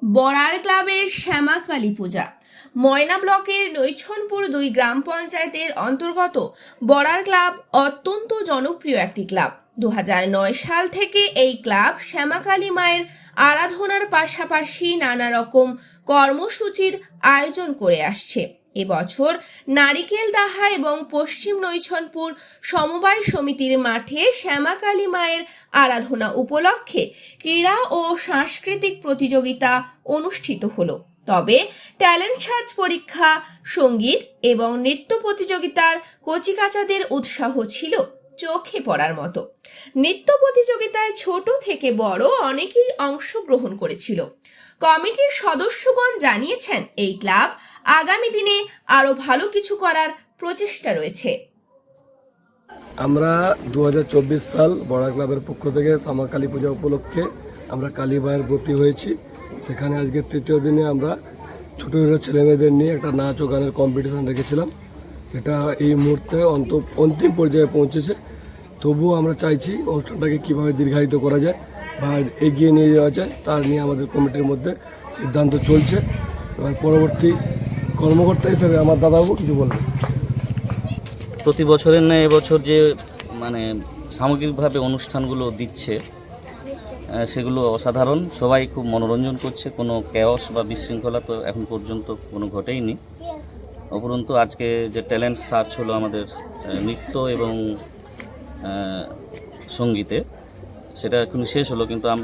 বড়ার ক্লাবের শ্যামাকালী পূজা। ময়না ব্লকের নৈছনপুর 2 গ্রাম পঞ্চায়েতের অন্তর্গত বড়ার ক্লাব অত্যন্ত জনপ্রিয় একটি ক্লাব। 2009 সাল থেকে এই ক্লাব শ্যামাকালী মায়ের আরাধনার পাশাপাশি নানা রকম কর্মসূচির আয়োজন করে আসছে। এবছর নারিকেল দাহা এবং পশ্চিম নৈছনপুর সমবায় সমিতির মাঠে শ্যামাকালী মায়ের আরাধনা উপলক্ষে ক্রীড়া ও সাংস্কৃতিক প্রতিযোগিতা অনুষ্ঠিত হলো। তবে ট্যালেন্ট সার্চ পরীক্ষা, সঙ্গীত এবং নৃত্য প্রতিযোগিতার কচিকাচাদের উৎসাহ ছিল চোখে পড়ার মতো। নৃত্য প্রতিযোগিতায় ছোট থেকে বড় অনেকেই অংশগ্রহণ করেছিল। কমিটির সদস্যগণ জানিয়েছেন এই ক্লাব আগামী দিনে আরো ভালো কিছু করার প্রচেষ্টা রয়েছে। আমরা 2024 সাল বড়া ক্লাবের পক্ষ থেকে শ্যামাকালী পূজা উপলক্ষে আমরা কালী মায়ের ব্রতী হয়েছি। সেখানে আজকে তৃতীয় দিনে আমরা ছোটো ছোটো ছেলেমেয়েদের নিয়ে একটা নাচ ও গানের কম্পিটিশান রেখেছিলাম, যেটা এই মুহূর্তে অন্তিম পর্যায়ে পৌঁছেছে। তবুও আমরা চাইছি অনুষ্ঠানটাকে কীভাবে দীর্ঘায়িত করা যায় বা এগিয়ে নিয়ে যাওয়া যায়, তার নিয়ে আমাদের কমিটির মধ্যে সিদ্ধান্ত চলছে। এবার পরবর্তী কর্মকর্তা হিসেবে আমার দাদাবাবু কিছু বলবেন। প্রতি বছরের ন্যায় এবছর যে সামগ্রিকভাবে অনুষ্ঠানগুলো দিচ্ছে সেগুলো অসাধারণ। সবাই খুব মনোরঞ্জন করছে, কোনো ক্যাওস বা বিশৃঙ্খলা তো এখন পর্যন্ত কোনো ঘটেইনি। উপরন্তু আজকে যে ট্যালেন্ট সার্চ হলো আমাদের নৃত্য এবং সঙ্গীতে, সেটা এখন শেষ হলো, কিন্তু আমরা